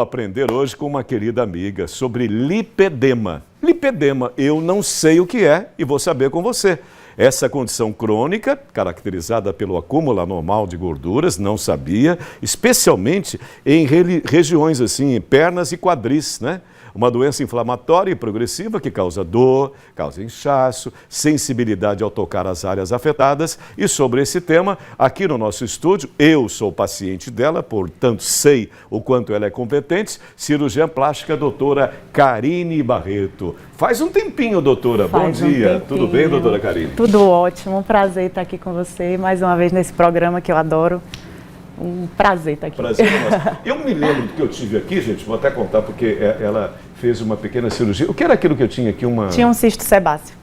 aprender hoje com uma querida amiga sobre lipedema. Lipedema, eu não sei o que é e vou saber com você. Essa condição crônica, caracterizada pelo acúmulo anormal de gorduras, não sabia, especialmente em regiões assim, pernas e quadris, né? Uma doença inflamatória e progressiva que causa dor, causa inchaço, sensibilidade ao tocar as áreas afetadas. E sobre esse tema, aqui no nosso estúdio, eu sou paciente dela, portanto sei o quanto ela é competente, cirurgiã plástica, doutora Karine Barreto. Faz um tempinho, doutora. Bom dia. Tudo bem, doutora Karine? Tudo ótimo. Um prazer estar aqui com você, mais uma vez nesse programa que eu adoro. Um prazer estar aqui. Prazer nosso. Eu me lembro do que eu tive aqui, gente, vou até contar, porque ela fez uma pequena cirurgia. O que era aquilo que eu tinha aqui? Tinha um cisto sebáceo.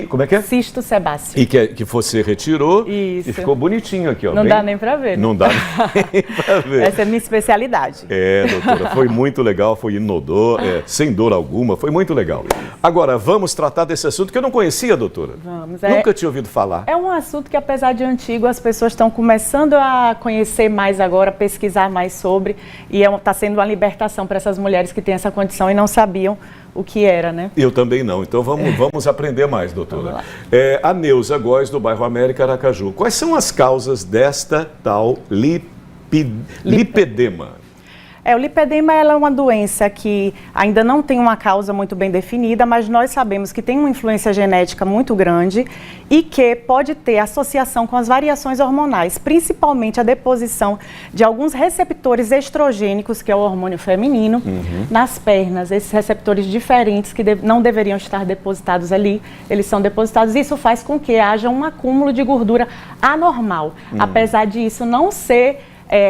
Como é que é? Cisto sebáceo. E que você retirou. Isso. E ficou bonitinho aqui, ó. Não dá nem para ver. Não dá nem para ver. Essa é a minha especialidade. É, doutora, foi muito legal, foi inodor, sem dor alguma, foi muito legal. Agora, vamos tratar desse assunto que eu não conhecia, doutora. Vamos. Nunca tinha ouvido falar. É um assunto que, apesar de antigo, as pessoas estão começando a conhecer mais agora, pesquisar mais sobre, e está sendo uma libertação para essas mulheres que têm essa condição e não sabiam o que era, né? Eu também não. Então vamos aprender mais, doutora. A Neuza Góes, do bairro América, Aracaju. Quais são as causas desta tal lipedema? O lipedema é uma doença que ainda não tem uma causa muito bem definida, mas nós sabemos que tem uma influência genética muito grande e que pode ter associação com as variações hormonais, principalmente a deposição de alguns receptores estrogênicos, que é o hormônio feminino, nas pernas. Esses receptores diferentes que não deveriam estar depositados ali, eles são depositados e isso faz com que haja um acúmulo de gordura anormal, apesar de isso não ser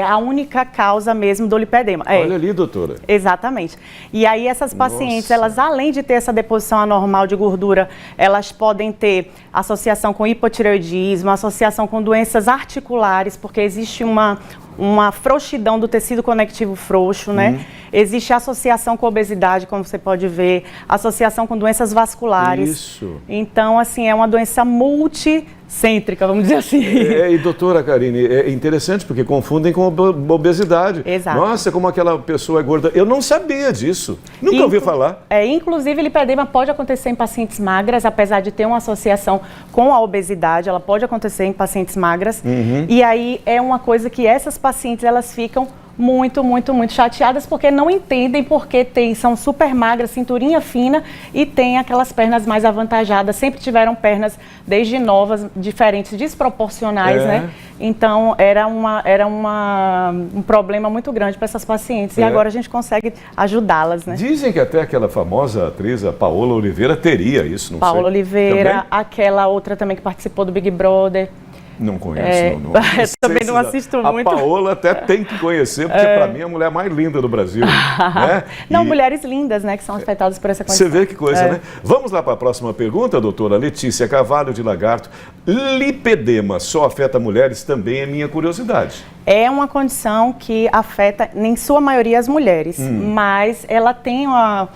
a única causa mesmo do lipedema. Olha ali, doutora. Exatamente. E aí essas pacientes, elas além de ter essa deposição anormal de gordura, elas podem ter associação com hipotireoidismo, associação com doenças articulares, porque existe uma frouxidão do tecido conectivo frouxo, né? Existe associação com obesidade, como você pode ver, associação com doenças vasculares. Isso. Então, assim, é uma doença multicêntrica, vamos dizer assim. E doutora Karine, é interessante porque confundem com obesidade. Exato. Nossa, como aquela pessoa é gorda. Eu não sabia disso. Nunca ouvi falar. Inclusive, lipedema pode acontecer em pacientes magras, apesar de ter uma associação com a obesidade, ela pode acontecer em pacientes magras. E aí é uma coisa que essas pacientes, elas ficam muito chateadas porque não entendem porque são super magras, cinturinha fina e tem aquelas pernas mais avantajadas, sempre tiveram pernas desde novas, diferentes, desproporcionais, né? Então era um problema muito grande para essas pacientes e agora a gente consegue ajudá-las, né? Dizem que até aquela famosa atriz, a Paola Oliveira, teria isso, não sei. Paola Oliveira, aquela outra também que participou do Big Brother. Não conheço, não. Também não assisto muito. A Paola até tem que conhecer, porque para mim é a mulher mais linda do Brasil. Né? Não, mulheres lindas, né, que são afetadas por essa condição. Você vê que coisa, né? Vamos lá para a próxima pergunta, doutora Letícia Carvalho de Lagarto. Lipedema só afeta mulheres? Também é minha curiosidade. É uma condição que afeta, em sua maioria, as mulheres, mas ela tem uma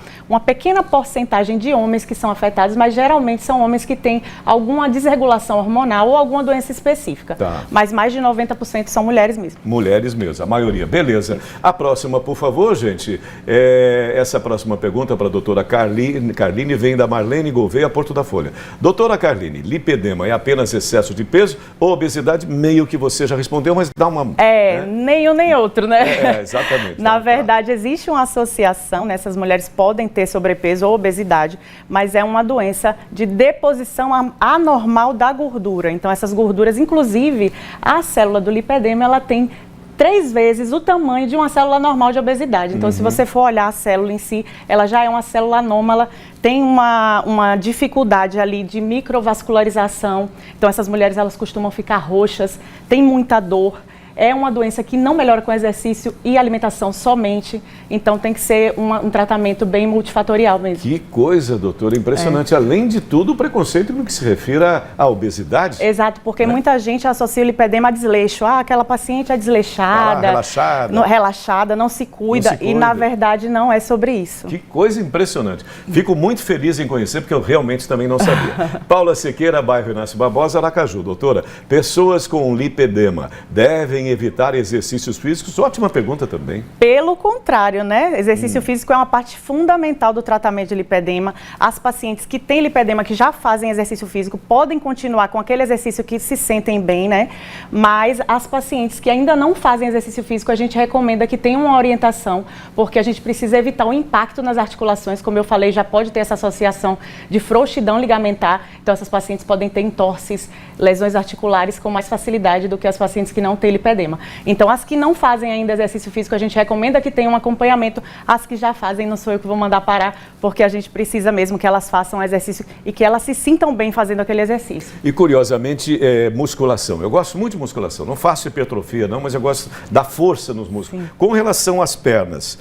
pequena porcentagem de homens que são afetados, mas geralmente são homens que têm alguma desregulação hormonal ou alguma doença específica. Tá. Mas mais de 90% são mulheres mesmo. Mulheres mesmo, a maioria. Beleza. A próxima, por favor, gente. Essa próxima pergunta para a doutora Karline vem da Marlene Gouveia, Porto da Folha. Doutora Karline, lipedema é apenas excesso de peso ou obesidade? Meio que você já respondeu, mas dá uma... Nem um nem outro, né? Exatamente. Na verdade, existe uma associação, né? Essas mulheres podem ter sobrepeso ou obesidade, mas é uma doença de deposição anormal da gordura. Então, essas gorduras, inclusive, a célula do lipedema, ela tem 3 vezes o tamanho de uma célula normal de obesidade. Então, se você for olhar a célula em si, ela já é uma célula anômala, tem uma dificuldade ali de microvascularização. Então, essas mulheres, elas costumam ficar roxas, tem muita dor. É uma doença que não melhora com exercício e alimentação somente, então tem que ser um tratamento bem multifatorial mesmo. Que coisa, doutora, impressionante. Além de tudo, o preconceito no que se refere à obesidade. Exato, porque muita gente associa o lipedema a desleixo. Aquela paciente é desleixada, relaxada, não se cuida, e na verdade não é sobre isso. Que coisa impressionante. Fico muito feliz em conhecer, porque eu realmente também não sabia. Paula Sequeira, bairro Inácio Barbosa, Aracaju. Doutora, pessoas com lipedema devem devem evitar exercícios físicos? Ótima pergunta também. Pelo contrário, né? Exercício físico é uma parte fundamental do tratamento de lipedema. As pacientes que têm lipedema, que já fazem exercício físico, podem continuar com aquele exercício que se sentem bem, né? Mas as pacientes que ainda não fazem exercício físico, a gente recomenda que tenham uma orientação, porque a gente precisa evitar o impacto nas articulações. Como eu falei, já pode ter essa associação de frouxidão ligamentar. Então, essas pacientes podem ter entorses, lesões articulares com mais facilidade do que as pacientes que não têm lipedema. Então, as que não fazem ainda exercício físico, a gente recomenda que tenham um acompanhamento. As que já fazem, não sou eu que vou mandar parar, porque a gente precisa mesmo que elas façam exercício e que elas se sintam bem fazendo aquele exercício. E, curiosamente, musculação. Eu gosto muito de musculação. Não faço hipertrofia, não, mas eu gosto da força nos músculos. Sim. Com relação às pernas,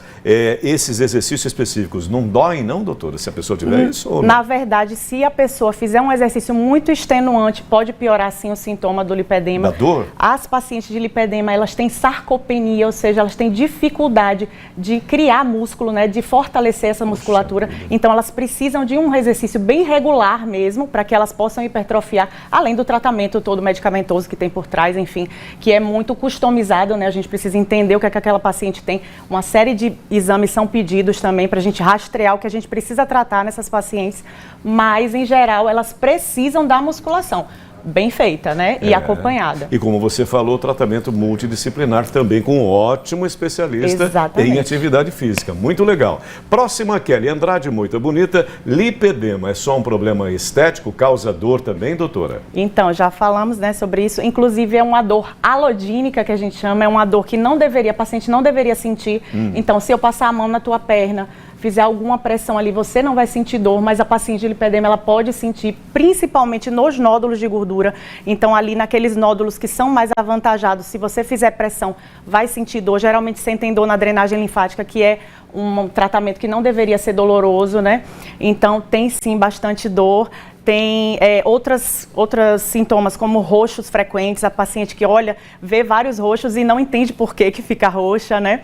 esses exercícios específicos não doem, não, doutora? Se a pessoa tiver isso ou não? Na verdade, se a pessoa fizer um exercício muito extenuante, pode piorar, sim, o sintoma do lipedema. Da dor? As pacientes de lipedema, elas têm sarcopenia, ou seja, elas têm dificuldade de criar músculo, né, de fortalecer essa musculatura. Então, elas precisam de um exercício bem regular mesmo, para que elas possam hipertrofiar, além do tratamento todo medicamentoso que tem por trás, enfim, que é muito customizado, né? A gente precisa entender o que é que aquela paciente tem. Uma série de exames são pedidos também para a gente rastrear o que a gente precisa tratar nessas pacientes, mas, em geral, elas precisam da musculação. Bem feita, né? E acompanhada. E como você falou, tratamento multidisciplinar também com um ótimo especialista em atividade física. Muito legal. Próxima, Kelly Andrade, muito bonita. Lipedema é só um problema estético? Causa dor também, doutora? Então, já falamos, né, sobre isso. Inclusive, é uma dor alodínica que a gente chama. É uma dor que a paciente não deveria sentir. Então, se eu passar a mão na tua perna, fizer alguma pressão ali, você não vai sentir dor, mas a paciente de lipedema, ela pode sentir, principalmente nos nódulos de gordura. Então, ali naqueles nódulos que são mais avantajados, se você fizer pressão, vai sentir dor. Geralmente sentem dor na drenagem linfática, que é um tratamento que não deveria ser doloroso, né? Então, tem sim bastante dor. Tem outros sintomas, como roxos frequentes, a paciente que olha, vê vários roxos e não entende por que fica roxa, né?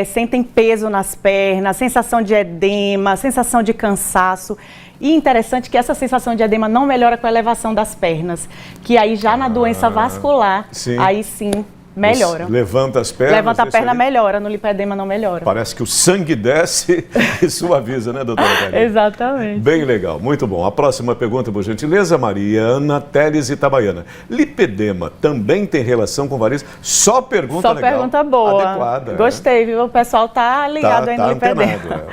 Sentem peso nas pernas, sensação de edema, sensação de cansaço. E interessante que essa sensação de edema não melhora com a elevação das pernas, que aí já na doença vascular, aí sim melhora. Você levanta as pernas. Levanta a perna, melhora. No lipedema não melhora. Parece que o sangue desce e suaviza, né, doutora Karine? Exatamente. Bem legal, muito bom. A próxima pergunta, por gentileza, Mariana Teles Itabaiana. Lipedema também tem relação com varizes? Só pergunta legal. Só pergunta boa. Adequada. Gostei, viu? O pessoal tá ligado aí no lipedema. Antenado,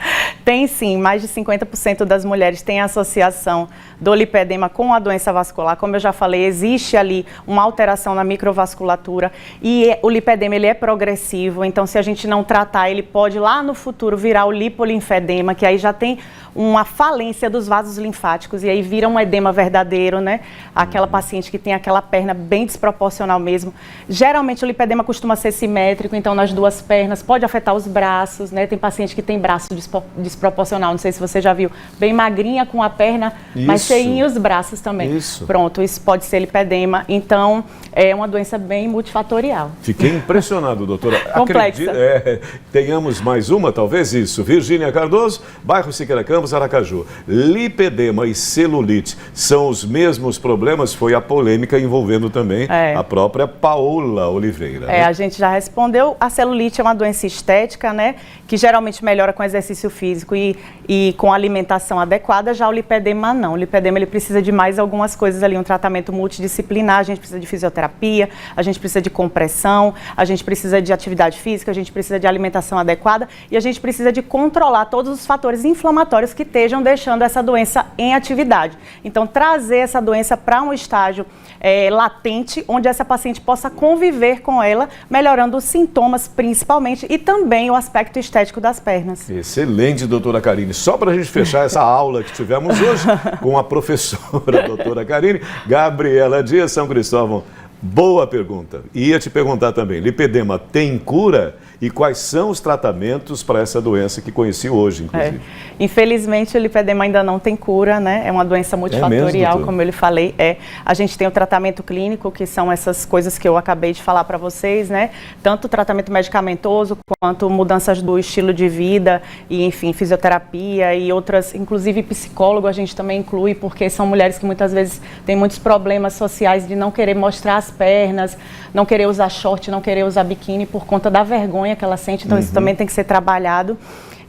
Tem sim, mais de 50% das mulheres têm associação do lipedema com a doença vascular. Como eu já falei, existe ali uma alteração na microvasculatura e o lipedema, ele é progressivo, então se a gente não tratar, ele pode lá no futuro virar o lipolinfedema, que aí já tem uma falência dos vasos linfáticos e aí vira um edema verdadeiro, né? Aquela paciente que tem aquela perna bem desproporcional mesmo. Geralmente o lipedema costuma ser simétrico, então nas duas pernas, pode afetar os braços, né? Tem paciente que tem braço desproporcional, não sei se você já viu, bem magrinha com a perna, mas cheinha os braços também. Pronto, isso pode ser lipedema, então é uma doença bem multifatorial. Fiquei impressionado, doutora. Complexa. Tenhamos mais uma, talvez isso. Virgínia Cardoso, bairro Siqueira Campos, Aracaju. Lipedema e celulite são os mesmos problemas? Foi a polêmica envolvendo também a própria Paola Oliveira. Né? A gente já respondeu. A celulite é uma doença estética, né? Que geralmente melhora com exercício físico e com alimentação adequada. Já o lipedema não. O lipedema, ele precisa de mais algumas coisas ali, um tratamento multidisciplinar. A gente precisa de fisioterapia, a gente precisa de compressão, a gente precisa de atividade física, a gente precisa de alimentação adequada e a gente precisa de controlar todos os fatores inflamatórios que estejam deixando essa doença em atividade. Então, trazer essa doença para um estágio latente, onde essa paciente possa conviver com ela, melhorando os sintomas principalmente e também o aspecto estético das pernas. Excelente, doutora Karine. Só para a gente fechar essa aula que tivemos hoje com a professora doutora Karine, Gabriela Dias, São Cristóvão. Boa pergunta. Ia te perguntar também, lipedema tem cura? E quais são os tratamentos para essa doença que conheci hoje, inclusive? Infelizmente, o lipedema ainda não tem cura, né? É uma doença multifatorial, como eu lhe falei. A gente tem o tratamento clínico, que são essas coisas que eu acabei de falar para vocês, né? Tanto o tratamento medicamentoso, quanto mudanças do estilo de vida, e enfim, fisioterapia e outras, inclusive psicólogo a gente também inclui, porque são mulheres que muitas vezes têm muitos problemas sociais de não querer mostrar as pernas, não querer usar short, não querer usar biquíni por conta da vergonha que ela sente, então isso também tem que ser trabalhado.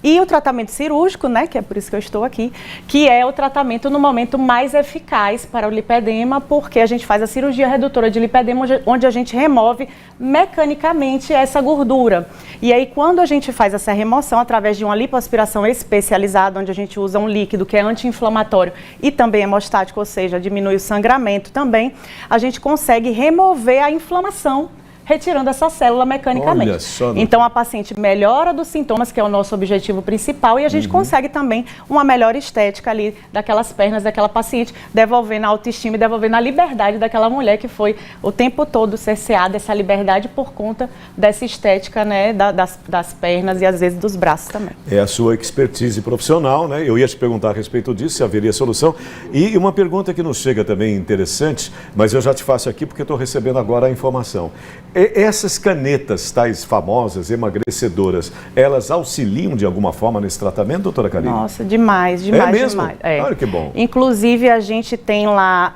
E o tratamento cirúrgico, né, que é por isso que eu estou aqui, que é o tratamento no momento mais eficaz para o lipedema, porque a gente faz a cirurgia redutora de lipedema, onde a gente remove mecanicamente essa gordura. E aí, quando a gente faz essa remoção através de uma lipoaspiração especializada, onde a gente usa um líquido que é anti-inflamatório e também hemostático, ou seja, diminui o sangramento também, a gente consegue remover a inflamação, retirando essa célula mecanicamente. Olha só, então a paciente melhora dos sintomas, que é o nosso objetivo principal, e a gente consegue também uma melhor estética ali daquelas pernas daquela paciente, devolvendo a autoestima e devolvendo a liberdade daquela mulher que foi o tempo todo cerceada, essa liberdade por conta dessa estética, né, das pernas e às vezes dos braços também. É a sua expertise profissional, né? Eu ia te perguntar a respeito disso, se haveria solução. E uma pergunta que nos chega também interessante, mas eu já te faço aqui porque estou recebendo agora a informação. Essas canetas tais famosas, emagrecedoras, elas auxiliam de alguma forma nesse tratamento, doutora Karine? Nossa, demais, demais, é mesmo? demais. É. Olha que bom. Inclusive, a gente tem lá,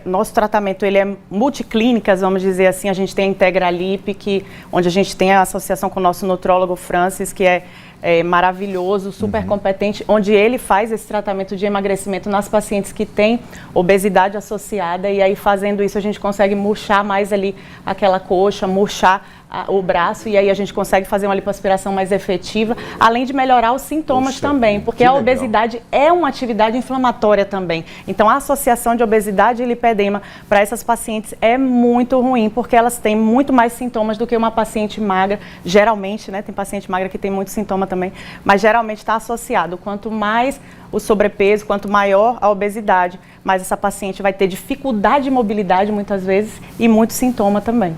nosso tratamento ele é multiclínicas, vamos dizer assim, a gente tem a Integralip, onde a gente tem a associação com o nosso nutrólogo Francis, que é maravilhoso, super competente, onde ele faz esse tratamento de emagrecimento nas pacientes que têm obesidade associada, e aí fazendo isso a gente consegue murchar mais ali aquela coxa, murchar o braço, e aí a gente consegue fazer uma lipoaspiração mais efetiva, além de melhorar os sintomas também, porque a obesidade é uma atividade inflamatória também. Então a associação de obesidade e lipedema para essas pacientes é muito ruim, porque elas têm muito mais sintomas do que uma paciente magra, geralmente, né, tem paciente magra que tem muito sintoma também, mas geralmente está associado. Quanto mais o sobrepeso, quanto maior a obesidade, mais essa paciente vai ter dificuldade de mobilidade muitas vezes e muito sintoma também.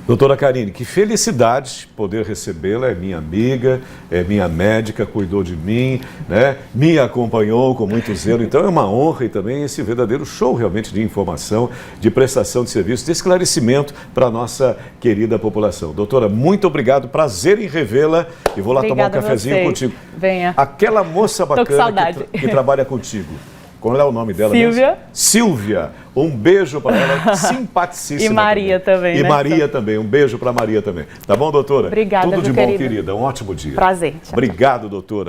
Doutora Karine, que felicidade poder recebê-la, é minha amiga, é minha médica, cuidou de mim, né? Me acompanhou com muito zelo, então é uma honra e também esse verdadeiro show realmente de informação, de prestação de serviço, de esclarecimento para a nossa querida população. Doutora, muito obrigado, prazer em revê-la e vou lá tomar um cafezinho contigo. Venha. Aquela moça bacana que trabalha contigo. Qual é o nome dela Silvia. mesmo? Silvia. Um beijo para ela, simpaticíssima. E Maria também, E né? Maria também. Um beijo para Maria também. Tá bom, doutora? Obrigada, Tudo de bom, querida. querida. Um ótimo dia. Prazer. Tchau, Obrigado, doutora.